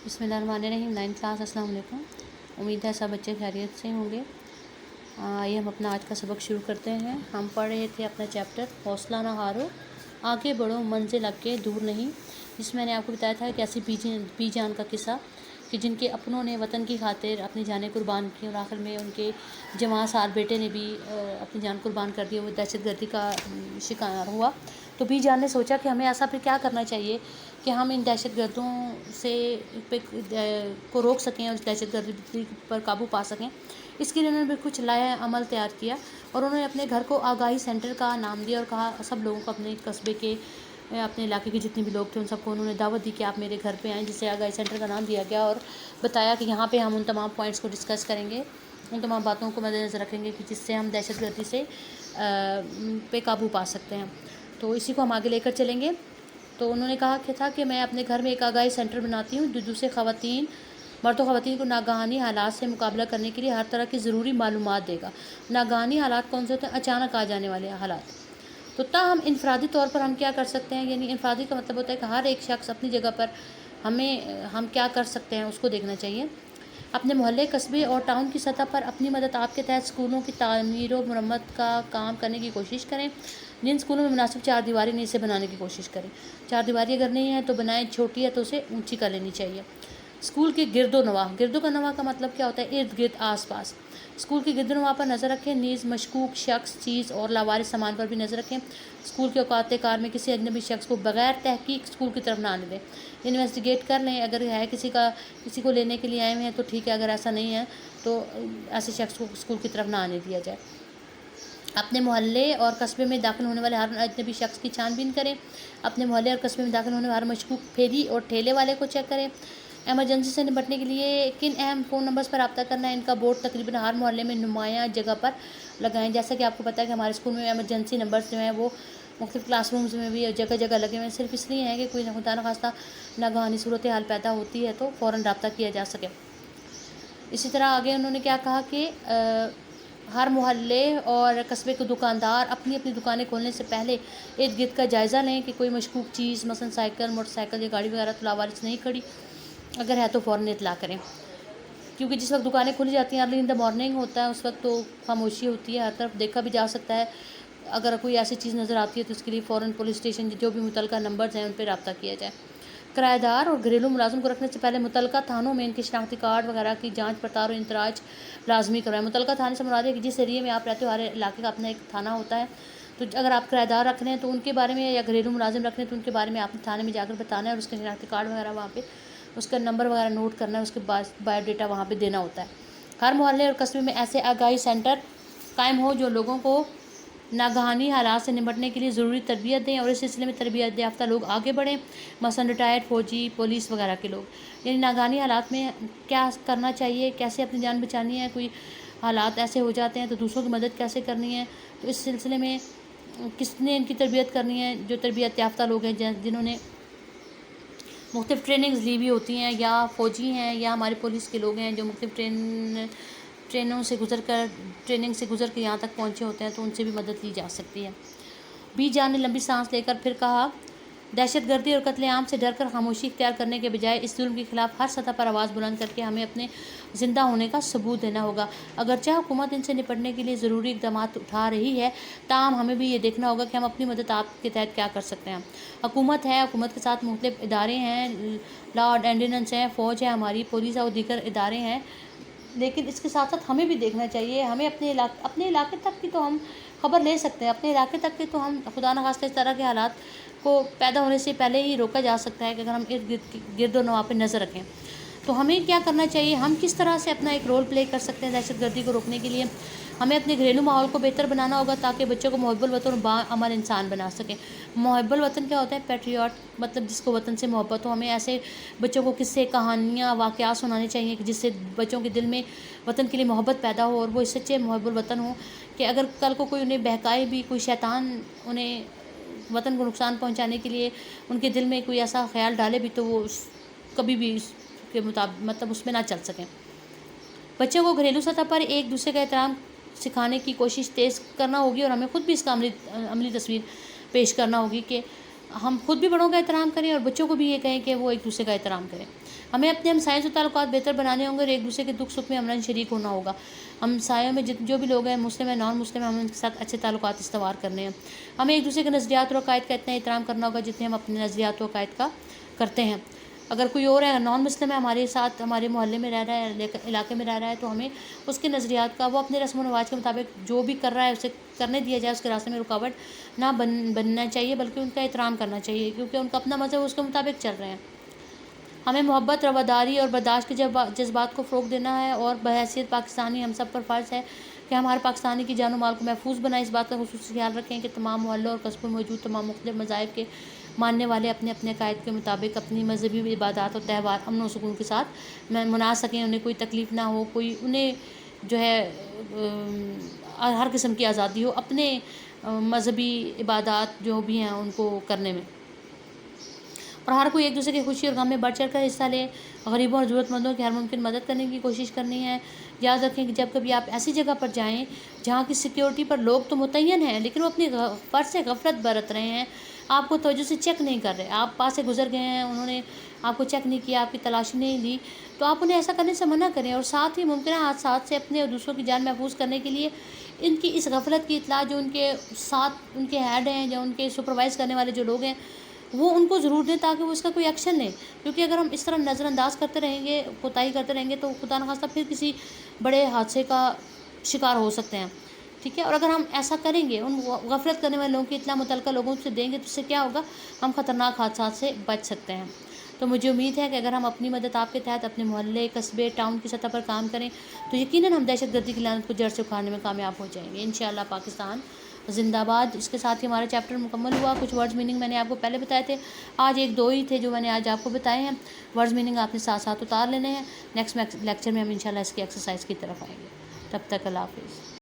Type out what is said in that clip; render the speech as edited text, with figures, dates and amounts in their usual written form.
बिस्मिल्लाहिर्रहमानिर्रहीम। 9th class, अस्सलाम वालेकुम। उम्मीद है सब बच्चे खैरियत से होंगे। आइए हम अपना आज का सबक शुरू करते हैं। हम पढ़ रहे थे अपना चैप्टर हौसला ना हारो, आगे बढ़ो मंजिल आपके दूर नहीं, जिसमें मैंने आपको बताया था कि ऐसी पी जान का किस्सा कि जिनके अपनों ने वतन की खातिर अपनी जानें कुर्बान की और आखिर में उनके जवां सार बेटे ने भी अपनी जान कुर्बान कर दी। वो दहशतगर्दी का शिकार हुआ। तो पी जान ने सोचा कि हमें ऐसा फिर क्या करना चाहिए कि हम इन दहशतगर्दों से को रोक सकें और दहशतगर्दी पर काबू पा सकें। इसके लिए उन्होंने कुछ लाया अमल तैयार किया और उन्होंने अपने घर को आगाही सेंटर का नाम दिया और कहा सब लोगों को, अपने कस्बे के, अपने इलाके के जितने भी लोग थे उन सबको उन्होंने दावत दी कि आप मेरे घर पे आएँ, जिससे आगाही सेंटर का नाम दिया गया। और बताया कि यहाँ पे हम उन तमाम पॉइंट्स को डिस्कस करेंगे, उन तमाम बातों को मद्देनज़र रखेंगे कि जिससे हम दहशतगर्दी से पे काबू पा सकते हैं। तो इसी को हम आगे लेकर चलेंगे। तो उन्होंने कहा कि था कि मैं अपने घर में एक आगाही सेंटर बनाती हूँ जो दूसरे ख़वातीन, मर्द व ख़वातीन को नागहानी हालात से मुकाबला करने के लिए हर तरह की ज़रूरी मालूमात देगा। नागहानी हालात कौन से होते हैं? अचानक आ जाने वाले हालात। तो ताहम इनफरादी तौर पर हम क्या कर सकते हैं, यानी इनफरादी का मतलब होता है कि हर एक शख्स अपनी जगह पर हम क्या कर सकते हैं उसको देखना चाहिए। अपने मोहल्ले, कस्बे और टाउन की सतह पर अपनी मदद आपके तहत स्कूलों की तामीर व मरम्मत का काम करने की कोशिश करें। जिन स्कूलों में मुनासिब चार दीवारी नहीं, इसे बनाने की कोशिश करें। चार दीवारी अगर नहीं है तो बनाएं, छोटी है तो उसे ऊंची कर लेनी चाहिए। स्कूल के गिरदो नवा, गिरदो का नवा का मतलब क्या होता है? इर्द गिर्द, आस पास। स्कूल के गिरदो नवा पर नज़र रखें। नीज़ मशकूक शख्स, चीज़ और लावारिस सामान पर भी नज़र रखें। स्कूल के औकात कार में किसी अजनबी शख्स को बग़ैर तहकीक स्कूल की तरफ ना आने दें। इन्वेस्टिगेट कर लें, अगर है किसी को लेने के लिए आए हुए हैं तो ठीक है, अगर ऐसा नहीं है तो ऐसे शख्स को स्कूल की तरफ ना आने दिया जाए। अपने मोहल्ले और कस्बे में दाखिल होने वाले हर अजनबी शख्स की छानबीन करें। अपने मोहल्ले और कस्बे में दाखिल होने वाले हर मशकूक फेरी और ठेले वाले को चेक करें। एमरजेंसी से निपटने के लिए किन अहम फ़ोन नंबर्स पर रब्ता करना है, इनका बोर्ड तकरीबन हर मोहल्ले में नुमायाँ जगह पर लगाएं। जैसा कि आपको पता है कि हमारे स्कूल में एमरजेंसी नंबर्स जो हैं वो मुख्तलिफ़ क्लासरूम्स में भी जगह जगह लगे हुए हैं, सिर्फ इसलिए हैं कि कोई खुदा न खास्ता नागहानी सूरत हाल पैदा होती है तो फ़ौरन रब्ता किया जा सके। इसी तरह आगे उन्होंने क्या कहा कि हर मोहल्ले और कस्बे के दुकानदार अपनी अपनी दुकानें खोलने से पहले इर्द गिर्द का जायज़ा लें कि कोई मशकूक चीज़, मसलन साइकिल, मोटरसाइकिल या गाड़ी वगैरह तो लावारिस नहीं खड़ी। अगर है तो फ़ौरन इत्तला करें, क्योंकि जिस वक्त दुकानें खुली जाती हैं अर्ली इन द मॉर्निंग होता है, उस वक्त तो खामोशी होती है, हर तरफ देखा भी जा सकता है। अगर कोई ऐसी चीज़ नज़र आती है तो उसके लिए फ़ौरन पुलिस स्टेशन जो भी मुतलका नंबर्स हैं उन पर रब्ता किया जाए। किराएदार और घरेलू मुलाजिम को रखने से पहले मुतलका थानों में इनके शनाख्ती कार्ड वगैरह की जांच पड़ताल और इंतराज लाजमी करवाएं। मुतलका थाने से मुराद है कि जिस एरिया में आप रहते हो हर इलाके का अपना एक थाना होता है। तो अगर आप किराएदार रख रहे हैं तो उनके बारे में, या घरेलू मुलाजिम रख रहे हैं तो उनके बारे में आपने थाने में जाकर बताना है और उसके शनाख्ती कार्ड वगैरह वहाँ पे उसका नंबर वगैरह नोट करना है, उसके बाद बायोडाटा वहाँ पे देना होता है। हर मोहल्ले और कस्बे में ऐसे आगाही सेंटर कायम हो जो लोगों को नागहानी हालात से निपटने के लिए ज़रूरी तरबियत दें और इस सिलसिले में तरबियत याफ्ता लोग आगे बढ़ें, मसलन रिटायर्ड फ़ौजी, पुलिस वगैरह के लोग। यानी नागहानी हालात में क्या करना चाहिए, कैसे अपनी जान बचानी है, कोई हालात ऐसे हो जाते हैं तो दूसरों की मदद कैसे करनी है, तो इस सिलसिले में किसने इनकी तरबियत करनी है? जो तरबियत याफ्ता लोग हैं जिन्होंने मुख्तलिफ़ ट्रेनिंग्स ली भी होती हैं, या फ़ौजी हैं या हमारे पुलिस के लोग हैं जो मुख्तलिफ़ ट्रेनिंग से गुजर के यहाँ तक पहुँचे होते हैं, तो उनसे भी मदद ली जा सकती है। बी जान ने लंबी सांस लेकर फिर कहा, दहशतगर्दी और कत्लेआम से डर कर खामोशी इख्तियार करने के बजाय इस जुल्म के खिलाफ हर सतह पर आवाज़ बुलंद करके हमें अपने ज़िंदा होने का सबूत देना होगा। अगरचे हुकूमत इनसे निपटने के लिए ज़रूरी इक़दाम उठा रही है, ताहम हमें भी ये देखना होगा कि हम अपनी मदद आपके तहत क्या कर सकते हैं। हुकूमत है, हुकूमत के साथ मुख्तलिफ़ इदारे हैं, लॉ और ऑर्डिनेंस हैं, फ़ौज है हमारी, पुलिस और दीगर इदारे हैं, लेकिन इसके साथ साथ हमें भी देखना चाहिए। हमें अपने इलाके तक की तो हम खबर ले सकते हैं, अपने इलाके तक के तो हम खुदा न खास्ता इस तरह के हालात को पैदा होने से पहले ही रोका जा सकता है कि अगर हम इर्द गिर्द नवा पर नज़र रखें। तो हमें क्या करना चाहिए, हम किस तरह से अपना एक रोल प्ले कर सकते हैं दहशतगर्दी को रोकने के लिए? हमें अपने घरेलू माहौल को बेहतर बनाना होगा ताकि बच्चों को मुहब्बुल वतन और बाअमल इंसान बना सकें। मुहब्बुल वतन क्या होता है? पैट्रियट, मतलब जिसको वतन से मोहब्बत हो। हमें ऐसे बच्चों को किस्से, कहानियाँ, वाक़यात सुनाने चाहिए कि जिससे बच्चों के दिल में वतन के लिए मोहब्बत पैदा हो और वो सच्चे मुहब्बुल वतन हो, कि अगर कल को कोई उन्हें बहकाए भी, कोई शैतान उन्हें वतन को नुकसान पहुँचाने के लिए उनके दिल में कोई ऐसा ख्याल डाले भी तो वो कभी भी के मुताबिक मतलब उसमें ना चल सकें। बच्चों को घरेलू सतह पर एक दूसरे का एहतराम सिखाने की कोशिश तेज़ करना होगी और हमें ख़ुद भी इसका अमली तस्वीर पेश करना होगी कि हम खुद भी बड़ों का एहतराम करें और बच्चों को भी ये कहें कि वो एक दूसरे का एहतराम करें। ہمیں اپنے ہمسایوں سے تعلقات بہتر بنانے ہوں گے اور ایک دوسرے کے دکھ سکھ میں عملاً شریک ہونا ہوگا. ہمسایوں میں جو بھی لوگ ہیں، مسلم ہیں، نان مسلم ہیں، ہمیں ان کے ساتھ اچھے تعلقات استوار کرنے ہیں. ہمیں ایک دوسرے کے نظریات اور عقائد کا اتنا احترام کرنا ہوگا جتنے ہم اپنے نظریات و عقائد کا کرتے ہیں. اگر کوئی اور ہے، نان مسلم ہے، ہمارے ساتھ ہمارے محلے میں رہ رہا ہے، علاقے میں رہ رہا ہے، تو ہمیں اس کے نظریات کا، وہ اپنے رسم و رواج کے مطابق جو بھی کر رہا ہے اسے کرنے دیا جائے. اس کے راستے میں رکاوٹ نہ بننا چاہیے، بلکہ ان کا احترام کرنا چاہیے، کیونکہ ان کا اپنا مذہب اس کے مطابق چل رہے ہیں. ہمیں محبت، رواداری اور برداشت کے جذبات کو فروغ دینا ہے، اور بحیثیت پاکستانی ہم سب پر فرض ہے کہ ہم ہر پاکستانی کی جان و مال کو محفوظ بنائیں. اس بات کا خصوصی خیال رکھیں کہ تمام محلوں اور قصبوں میں موجود تمام مختلف مذاہب کے ماننے والے اپنے اپنے عقائد کے مطابق اپنی مذہبی عبادات اور تہوار امن و سکون کے ساتھ منا سکیں. انہیں کوئی تکلیف نہ ہو، انہیں جو ہے ہر قسم کی آزادی ہو اپنے مذہبی عبادات جو بھی ہیں ان کو کرنے میں. اور ہر کوئی ایک دوسرے کی خوشی اور غم میں بڑھ چڑھ کر حصہ لے. غریبوں اور ضرورت مندوں کی ہر ممکن مدد کرنے کی کوشش کرنی ہے. یاد رکھیں کہ جب کبھی آپ ایسی جگہ پر جائیں جہاں کی سیکیورٹی پر لوگ تو متعین ہیں، لیکن وہ اپنی فرض سے غفلت برت رہے ہیں، آپ کو توجہ سے چیک نہیں کر رہے، آپ پاس سے گزر گئے ہیں، انہوں نے آپ کو چیک نہیں کیا، آپ کی تلاشی نہیں لی، تو آپ انہیں ایسا کرنے سے منع کریں. اور ساتھ ہی ممکنہ حادثات سے اپنے اور دوسروں کی جان محفوظ کرنے کے لیے ان کی اس غفلت کی اطلاع جو ان کے ساتھ ان کے ہیڈ ہیں، جو ان کے سپروائز کرنے والے جو لوگ ہیں، وہ ان کو ضرور دیں تاکہ وہ اس کا کوئی ایکشن لیں. کیونکہ اگر ہم اس طرح نظر انداز کرتے رہیں گے، کوتاہی کرتے رہیں گے، تو خدا نخواستہ پھر کسی بڑے حادثے کا شکار ہو سکتے ہیں. ٹھیک ہے. اور اگر ہم ایسا کریں گے، ان غفلت کرنے والے لوگوں کی اطلاع متعلقہ لوگوں سے دیں گے، تو اس سے کیا ہوگا؟ ہم خطرناک حادثات سے بچ سکتے ہیں. تو مجھے امید ہے کہ اگر ہم اپنی مدد آپ کے تحت اپنے محلے، قصبے، ٹاؤن کی سطح پر کام کریں تو یقیناً ہم دہشت گردی کی لعنت کو جڑ سے اکھاڑنے میں کامیاب ہو جائیں گے. انشاءاللہ. پاکستان زندہ باد. اس کے ساتھ ہی ہمارا چیپٹر مکمل ہوا. کچھ ورڈز میننگ میں نے آپ کو پہلے بتائے تھے، آج ایک دو ہی تھے جو میں نے آج آپ کو بتائے ہیں. ورڈز میننگ آپ نے ساتھ ساتھ اتار لینے ہیں. نیکسٹ لیکچر میں ہم انشاءاللہ اس کی ایکسرسائز کی طرف آئیں گے. تب تک اللہ حافظ.